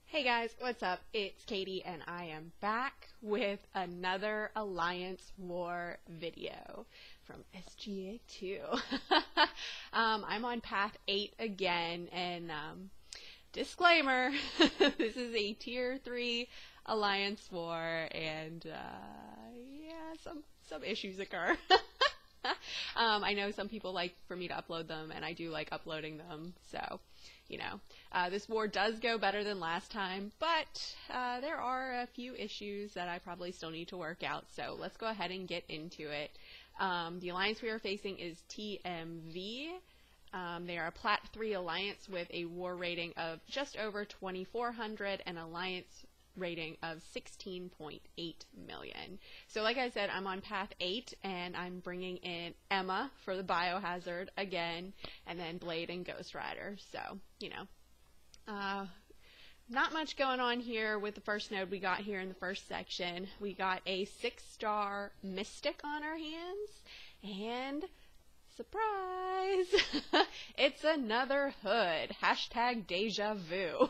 Hey guys, what's up? It's Katy and I am back with another Alliance War video from SGA2. I'm on path 8 again, and disclaimer, this is a tier 3 Alliance War, and yeah, some issues occur. I know some people like for me to upload them, and I do like uploading them, so you know, this war does go better than last time, but there are a few issues that I probably still need to work out, so let's go ahead and get into it. The alliance we are facing is TMV. They are a Plat 3 alliance with a war rating of just over 2,400 and alliance rating of 16.8 million. So like I said, I'm on path 8 and I'm bringing in Emma for the Biohazard again, and then Blade and Ghost Rider. So, you know, not much going on here with the first node we got here in the first section. We got a 6-star Mystic on our hands, and surprise, it's another Hood. Hashtag deja vu.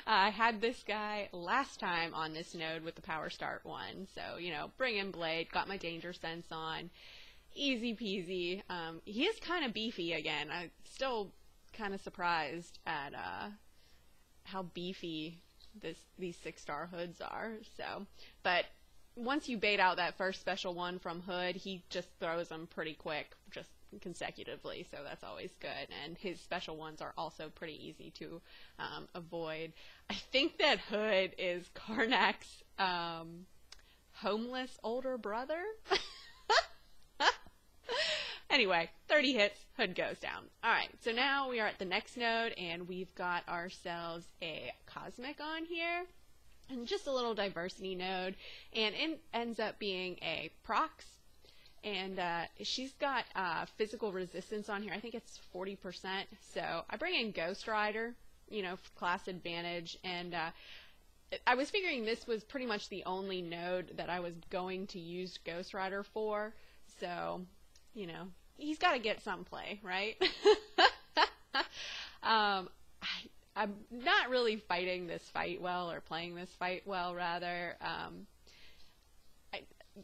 I had this guy last time on this node with the Power Start one, so, you know, bring in Blade, got my Danger Sense on, easy peasy. He is kind of beefy again. I'm still kind of surprised at how beefy these 6-star Hoods are, so, but once you bait out that first special one from Hood, he just throws them pretty quick, just consecutively, so that's always good. And his special ones are also pretty easy to avoid. I think that Hood is Karnak's homeless older brother. Anyway, 30 hits, Hood goes down. Alright, so now we are at the next node, and we've got ourselves a Cosmic on here. And just a little diversity node, and it ends up being a Prox, and she's got physical resistance on here. I think it's 40%, so I bring in Ghost Rider, you know, class advantage, and I was figuring this was pretty much the only node that I was going to use Ghost Rider for, so, you know, he's got to get some play, right? I'm not really fighting this fight well, or playing this fight well, rather.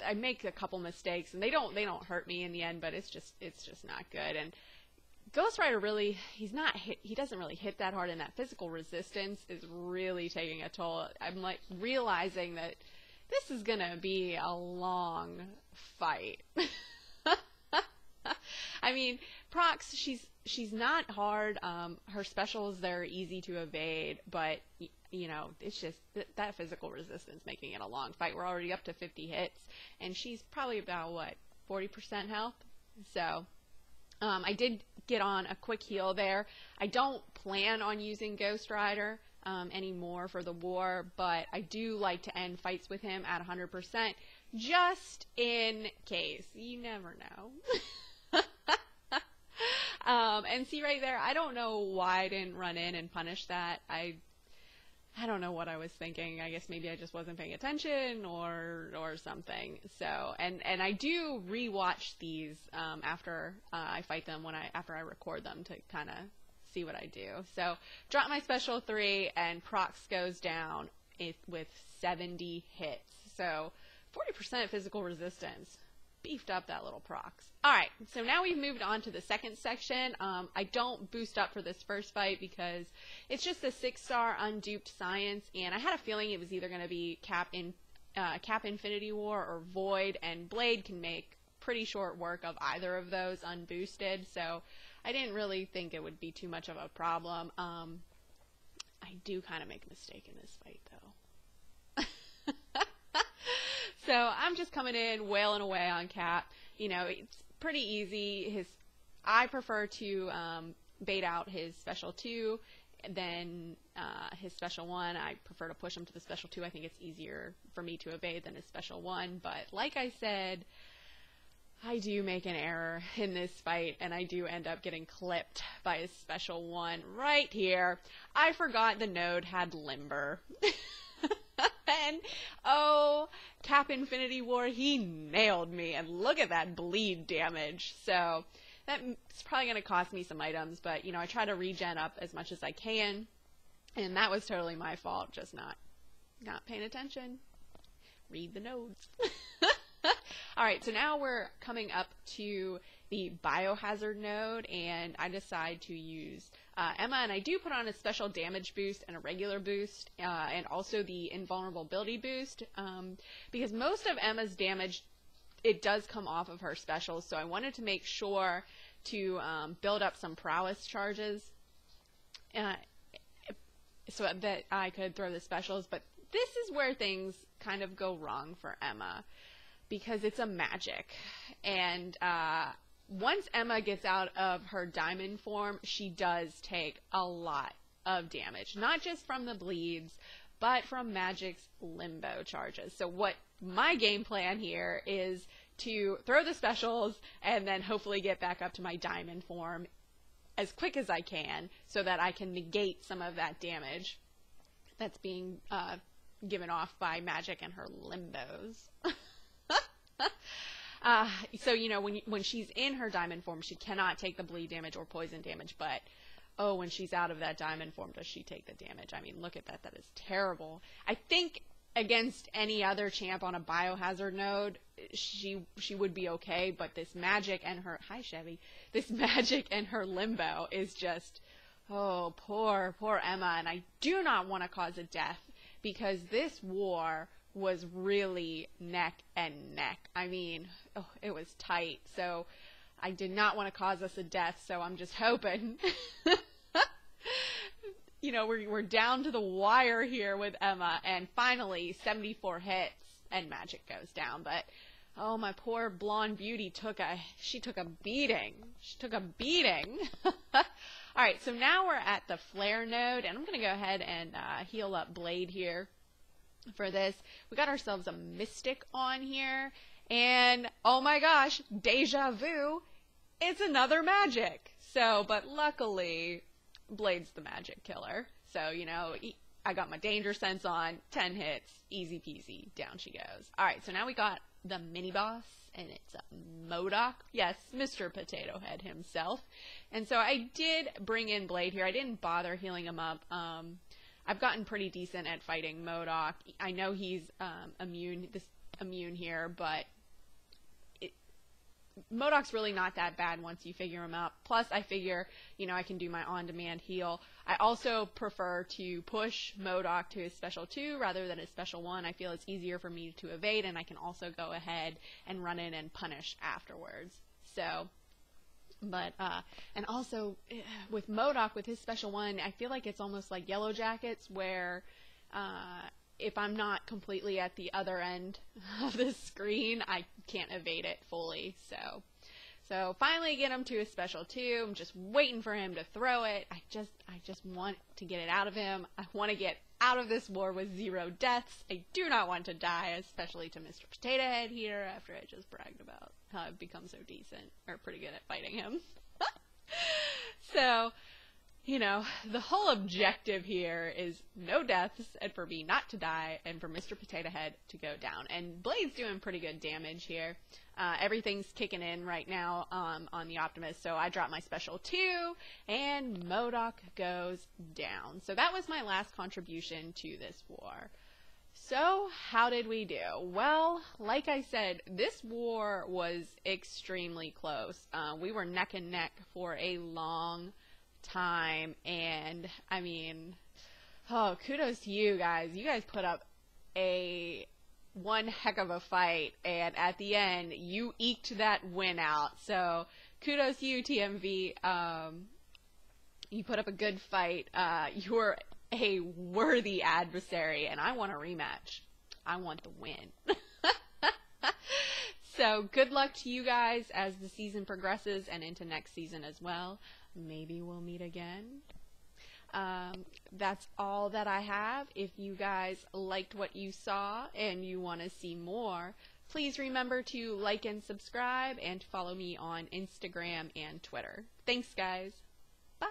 I make a couple mistakes, and they don't hurt me in the end, but it's just not good. And Ghost Rider really, he doesn't really hit that hard, and that physical resistance is really taking a toll. I'm like realizing that this is gonna be a long fight. I mean, Prox, she's not hard. Her specials, they're easy to evade, but you know, it's just that physical resistance making it a long fight. We're already up to 50 hits, and she's probably about, what, 40% health? So I did get on a quick heal there. I don't plan on using Ghost Rider anymore for the war, but I do like to end fights with him at 100%, just in case. You never know. And see right there, I don't know why I didn't run in and punish that. I don't know what I was thinking. I guess maybe I just wasn't paying attention or something. So, and I do rewatch these after I fight them, after I record them, to kind of see what I do. So, drop my special 3, and Prox goes down with 70 hits. So, 40% physical resistance. Beefed up that little Prox. Alright, so now we've moved on to the second section. I don't boost up for this first fight because it's just a 6-star unduped science, and I had a feeling it was either going to be Cap Infinity War or Void, and Blade can make pretty short work of either of those unboosted, so I didn't really think it would be too much of a problem. I do kind of make a mistake in this fight, though. So I'm just coming in, wailing away on Cap. You know, it's pretty easy. I prefer to bait out his special 2, then his special 1. I prefer to push him to the special 2. I think it's easier for me to evade than his special 1. But like I said, I do make an error in this fight, and I do end up getting clipped by his special 1 right here. I forgot the node had Limber. And, oh, Cap Infinity War, he nailed me, and look at that bleed damage. So that's probably going to cost me some items, but, you know, I try to regen up as much as I can, and that was totally my fault, just not paying attention. Read the nodes. Alright, so now we're coming up to the Biohazard node, and I decide to use Emma, and I do put on a special damage boost and a regular boost, and also the invulnerability boost, because most of Emma's damage, it does come off of her specials, so I wanted to make sure to build up some prowess charges so that I could throw the specials, but this is where things kind of go wrong for Emma, because it's a magic, and once Emma gets out of her diamond form, she does take a lot of damage, not just from the bleeds, but from magic's limbo charges. So what my game plan here is to throw the specials and then hopefully get back up to my diamond form as quick as I can so that I can negate some of that damage that's being given off by magic and her limbos. So, you know, when she's in her diamond form, she cannot take the bleed damage or poison damage, but, oh, when she's out of that diamond form, does she take the damage? I mean, look at that. That is terrible. I think against any other champ on a Biohazard node, she would be okay, but this magic and her, hi Chevy, this magic and her limbo is just, oh, poor Emma, and I do not want to cause a death, because this war was really neck and neck. I mean, oh, it was tight. So I did not want to cause us a death, so I'm just hoping. You know, we're down to the wire here with Emma, and finally 74 hits and magic goes down. But oh, my poor blonde beauty took a beating. She took a beating. All right, so now we're at the flare node, and I'm going to go ahead and heal up Blade here. For this, we got ourselves a Mystic on here, and oh my gosh, deja vu, it's another magic. So, but luckily, Blade's the magic killer. So, you know, I got my danger sense on, 10 hits, easy peasy, down she goes. Alright, so now we got the mini boss, and it's Mcoc. Yes, Mr. Potato Head himself. And so I did bring in Blade here. I didn't bother healing him up. I've gotten pretty decent at fighting Mcoc. I know he's immune here, but Mcoc's really not that bad once you figure him out. Plus, I figure, you know, I can do my on-demand heal. I also prefer to push Mcoc to his special 2 rather than his special 1. I feel it's easier for me to evade, and I can also go ahead and run in and punish afterwards. So, but, and also, with Mcoc, with his special 1, I feel like it's almost like Yellow Jackets, where, if I'm not completely at the other end of the screen, I can't evade it fully, so finally get him to his special 2, I'm just waiting for him to throw it, I just want to get it out of him, I want to get out of this war with 0 deaths, I do not want to die, especially to Mr. Potato Head here, after I just bragged about how I've become so decent, or pretty good at fighting him. So, you know, the whole objective here is no deaths, and for me not to die, and for Mr. Potato Head to go down. And Blade's doing pretty good damage here. Everything's kicking in right now on the Optimus, so I drop my special 2, and Mcoc goes down. So that was my last contribution to this war. So, how did we do? Well, like I said, this war was extremely close. We were neck and neck for a long time, and I mean, oh, kudos to you guys. You guys put up one heck of a fight, and at the end, you eked that win out. So, kudos to you, TMV. You put up a good fight. You're a worthy adversary, and I want a rematch. I want the win. So, good luck to you guys as the season progresses and into next season as well. Maybe we'll meet again. That's all that I have. If you guys liked what you saw and you want to see more, please remember to like and subscribe and follow me on Instagram and Twitter. Thanks, guys. Bye.